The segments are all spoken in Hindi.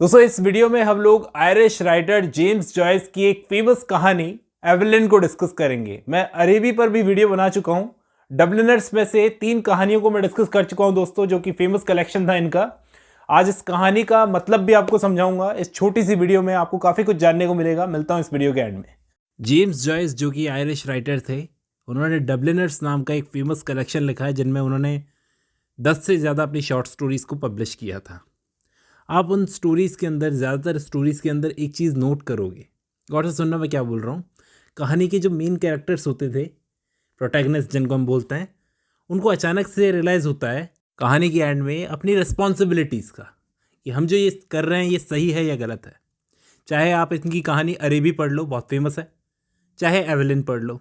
दोस्तों इस वीडियो में हम लोग आयरिश राइटर जेम्स जॉयस की एक फेमस कहानी एवेलिन को डिस्कस करेंगे। मैं अरेबी पर भी वीडियो बना चुका हूं। डबलिनर्स में से 3 कहानियों को मैं डिस्कस कर चुका हूं दोस्तों, जो कि फेमस कलेक्शन था इनका। आज इस कहानी का मतलब भी आपको समझाऊंगा। इस छोटी सी वीडियो में आपको काफ़ी कुछ जानने को मिलेगा। मिलता हूं इस वीडियो के एंड में। जेम्स जॉयस जो कि आयरिश राइटर थे, उन्होंने डबलिनर्स नाम का एक फेमस कलेक्शन लिखा है जिनमें उन्होंने 10 से ज़्यादा अपनी शॉर्ट स्टोरीज़ को पब्लिश किया था। आप उन स्टोरीज़ के अंदर, ज़्यादातर स्टोरीज़ के अंदर एक चीज़ नोट करोगे। गौर से सुनना मैं क्या बोल रहा हूँ। कहानी के जो मेन कैरेक्टर्स होते थे, प्रोटैगनिस्ट जिनको हम बोलते हैं, उनको अचानक से रियलाइज़ होता है कहानी के एंड में अपनी रिस्पॉन्सिबिलिटीज़ का, कि हम जो ये कर रहे हैं ये सही है या गलत है। चाहे आप इनकी कहानी अरेबी पढ़ लो, बहुत फेमस है, चाहे एवेलिन पढ़ लो।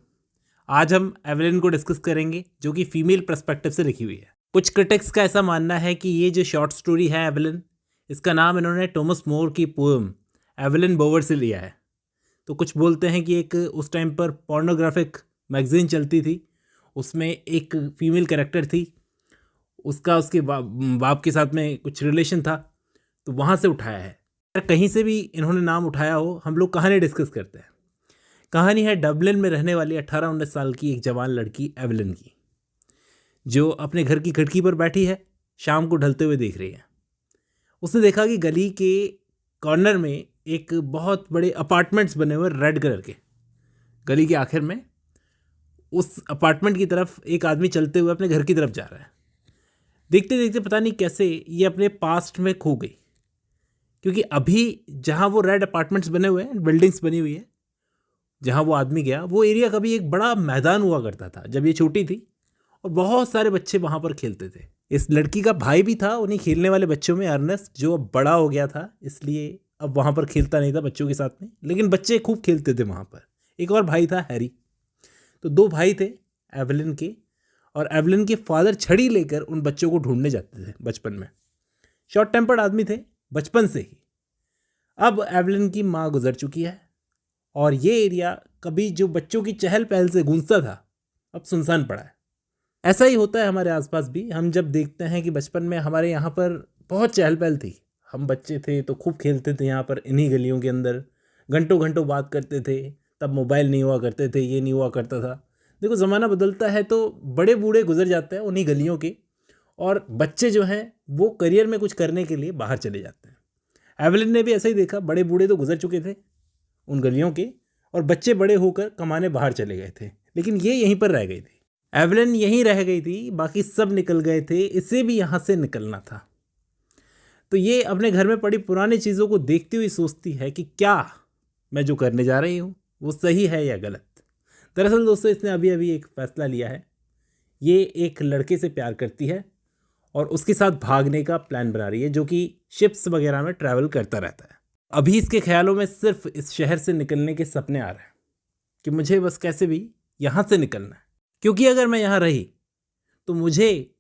आज हम एवेलिन को डिस्कस करेंगे जो कि फीमेल पर्सपेक्टिव से लिखी हुई है। कुछ क्रिटिक्स का ऐसा मानना है कि ये जो शॉर्ट स्टोरी है एवेलिन, इसका नाम इन्होंने थॉमस मोर की पोएम एवेलिन बोवर से लिया है। तो कुछ बोलते हैं कि एक उस टाइम पर पोर्नोग्राफिक मैगजीन चलती थी, उसमें एक फीमेल कैरेक्टर थी, उसका उसके बाप के साथ में कुछ रिलेशन था, तो वहाँ से उठाया है। कहीं से भी इन्होंने नाम उठाया हो, हम लोग कहानी डिस्कस करते हैं। कहानी है डबलिन में रहने वाली 18-19 साल की एक जवान लड़की एवेलिन की, जो अपने घर की खिड़की पर बैठी है, शाम को ढलते हुए देख रही है। उसने देखा कि गली के कॉर्नर में एक बहुत बड़े अपार्टमेंट्स बने हुए रेड कलर के। गली के आखिर में उस अपार्टमेंट की तरफ एक आदमी चलते हुए अपने घर की तरफ जा रहा है। देखते देखते पता नहीं कैसे ये अपने पास्ट में खो गई, क्योंकि अभी जहाँ वो रेड अपार्टमेंट्स बने हुए हैं, बिल्डिंग्स बनी हुई है, जहाँ वो आदमी गया वो एरिया कभी एक बड़ा मैदान हुआ करता था जब ये छोटी थी, और बहुत सारे बच्चे वहाँ पर खेलते थे। इस लड़की का भाई भी था उन्हीं खेलने वाले बच्चों में, अर्नेस्ट, जो अब बड़ा हो गया था, इसलिए अब वहाँ पर खेलता नहीं था बच्चों के साथ में, लेकिन बच्चे खूब खेलते थे वहाँ पर। एक और भाई था, हैरी। तो 2 भाई थे एवेलिन के, और एवेलिन के फादर छड़ी लेकर उन बच्चों को ढूंढने जाते थे बचपन में। शॉर्ट टेम्पर्ड आदमी थे बचपन से ही। अब एवेलिन की माँ गुजर चुकी है, और ये एरिया कभी जो बच्चों की चहल पहल से गूंजता था, अब सुनसान पड़ा है। ऐसा ही होता है हमारे आसपास भी। हम जब देखते हैं कि बचपन में हमारे यहाँ पर बहुत चहल पहल थी, हम बच्चे थे तो खूब खेलते थे यहाँ पर, इन्हीं गलियों के अंदर घंटों घंटों बात करते थे। तब मोबाइल नहीं हुआ करते थे, ये नहीं हुआ करता था। देखो ज़माना बदलता है तो बड़े बूढ़े गुजर जाते हैं उन्हीं गलियों के, और बच्चे जो हैं वो करियर में कुछ करने के लिए बाहर चले जाते हैं। एवेलिन ने भी ऐसा ही देखा, बड़े बूढ़े तो गुजर चुके थे उन गलियों के, और बच्चे बड़े होकर कमाने बाहर चले गए थे, लेकिन ये यहीं पर रह गई थी। एवेलिन यहीं रह गई थी, बाकी सब निकल गए थे, इसे भी यहाँ से निकलना था। तो ये अपने घर में पड़ी पुरानी चीज़ों को देखती हुई सोचती है कि क्या मैं जो करने जा रही हूँ वो सही है या गलत। दरअसल दोस्तों, इसने अभी अभी एक फ़ैसला लिया है। ये एक लड़के से प्यार करती है और उसके साथ भागने का प्लान बना रही है, जो कि शिप्स वगैरह में ट्रैवल करता रहता है। अभी इसके ख्यालों में सिर्फ इस शहर से निकलने के सपने आ रहे हैं कि मुझे बस कैसे भी यहाँ से निकलना है, क्योंकि अगर मैं यहाँ रही तो मुझे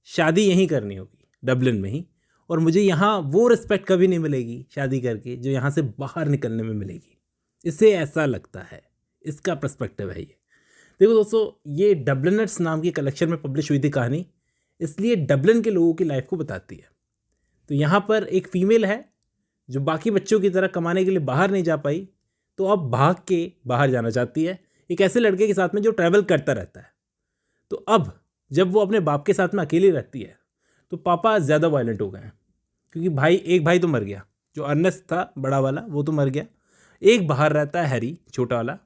शादी यहीं करनी होगी, डबलिन में ही, और मुझे यहाँ वो रिस्पेक्ट कभी नहीं मिलेगी शादी करके जो यहाँ से बाहर निकलने में मिलेगी। इसे ऐसा लगता है, इसका पर्सपेक्टिव है ये। देखो दोस्तों, ये डबलिनर्स नाम की कलेक्शन में पब्लिश हुई थी कहानी, इसलिए डबलिन के लोगों की लाइफ को बताती है। तो यहाँ पर एक फीमेल है जो बाकी बच्चों की तरह कमाने के लिए बाहर नहीं जा पाई, तो अब भाग के बाहर जाना चाहती है एक ऐसे लड़के के साथ में जो ट्रैवल करता रहता है। तो अब जब वो अपने बाप के साथ में अकेली रहती है तो पापा ज़्यादा वायलेंट हो गए हैं, क्योंकि एक भाई तो मर गया, जो अर्नेस्ट था बड़ा वाला, वो तो मर गया। एक बाहर रहता है हैरी, छोटा वाला,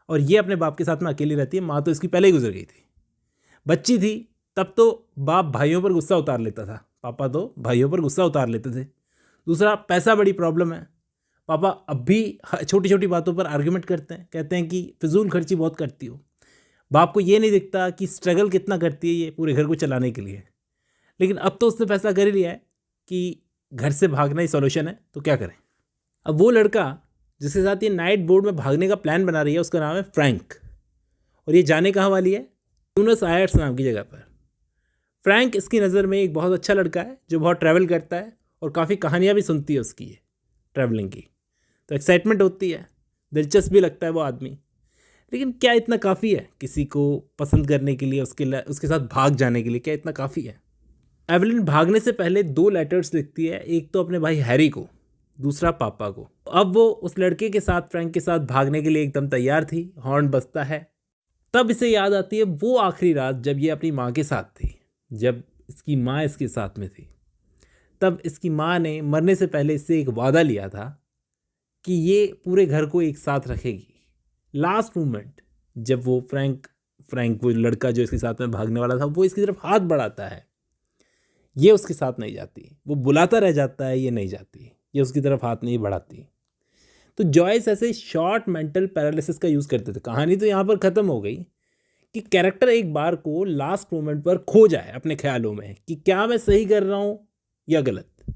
और ये अपने बाप के साथ में अकेली रहती है। माँ तो इसकी पहले ही गुजर गई थी। बच्ची थी तब तो बाप भाइयों पर गुस्सा उतार लेता था, पापा तो भाइयों पर गुस्सा उतार लेते थे। दूसरा, पैसा बड़ी प्रॉब्लम है। पापा अब भी छोटी छोटी बातों पर आर्ग्यूमेंट करते हैं, कहते हैं कि फिजूल खर्ची बहुत करती हो। बाप को ये नहीं दिखता कि स्ट्रगल कितना करती है ये पूरे घर को चलाने के लिए। लेकिन अब तो उसने फैसला कर ही लिया है कि घर से भागना ही सॉल्यूशन है, तो क्या करें। अब वो लड़का जिसके साथ ये नाइट बोर्ड में भागने का प्लान बना रही है, उसका नाम है फ्रैंक, और ये जाने कहाँ वाली है, ब्यूनस आयर्स नाम की जगह पर। फ्रैंक इसकी नज़र में एक बहुत अच्छा लड़का है जो बहुत ट्रैवल करता है, और काफ़ी कहानियाँ भी सुनती है उसकी, ये ट्रैवलिंग की, तो एक्साइटमेंट होती है, दिलचस्प भी लगता है वो आदमी। लेकिन क्या इतना काफ़ी है किसी को पसंद करने के लिए, उसके साथ भाग जाने के लिए? क्या इतना काफ़ी है? एवेलिन भागने से पहले 2 लेटर्स लिखती है। एक तो अपने भाई हैरी को, दूसरा पापा को। अब वो उस लड़के के साथ, फ्रैंक के साथ भागने के लिए एकदम तैयार थी। हॉर्न बजता है, तब इसे याद आती है वो आखिरी रात जब ये अपनी माँ के साथ थी, जब इसकी माँ इसके साथ में थी। तब इसकी माँ ने मरने से पहले इससे एक वादा लिया था कि ये पूरे घर को एक साथ रखेगी। लास्ट मोमेंट जब वो फ्रैंक वो लड़का जो इसके साथ में भागने वाला था, वो इसकी तरफ हाथ बढ़ाता है, ये उसके साथ नहीं जाती। वो बुलाता रह जाता है, ये नहीं जाती, ये उसकी तरफ हाथ नहीं बढ़ाती। तो जॉयस ऐसे शॉर्ट मेंटल पैरालिसिस का यूज़ करते थे। कहानी तो यहाँ पर ख़त्म हो गई कि कैरेक्टर एक बार को लास्ट मोमेंट पर खो जाए अपने ख्यालों में कि क्या मैं सही कर रहा हूँ या गलत।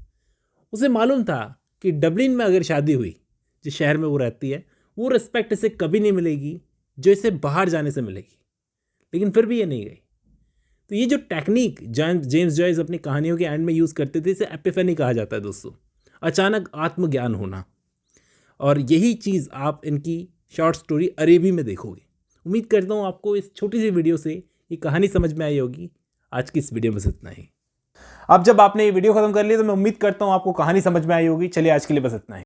उसे मालूम था कि डबलिन में अगर शादी हुई, जिस शहर में वो रहती है, वो रिस्पेक्ट इसे कभी नहीं मिलेगी जो इसे बाहर जाने से मिलेगी। लेकिन फिर भी ये नहीं गई। तो ये जो टेक्निक जेम्स जॉयस अपनी कहानियों के एंड में यूज़ करते थे, इसे एपिफेनी कहा जाता है दोस्तों, अचानक आत्मज्ञान होना। और यही चीज़ आप इनकी शॉर्ट स्टोरी अरेबी में देखोगे। उम्मीद करता हूँ आपको इस छोटी सी वीडियो से ये कहानी समझ में आई होगी। आज की इस वीडियो में बस इतना ही। अब जब आपने ये वीडियो खत्म कर लिया तो मैं उम्मीद करता हूँ आपको कहानी समझ में आई होगी। चलिए आज के लिए बस इतना ही।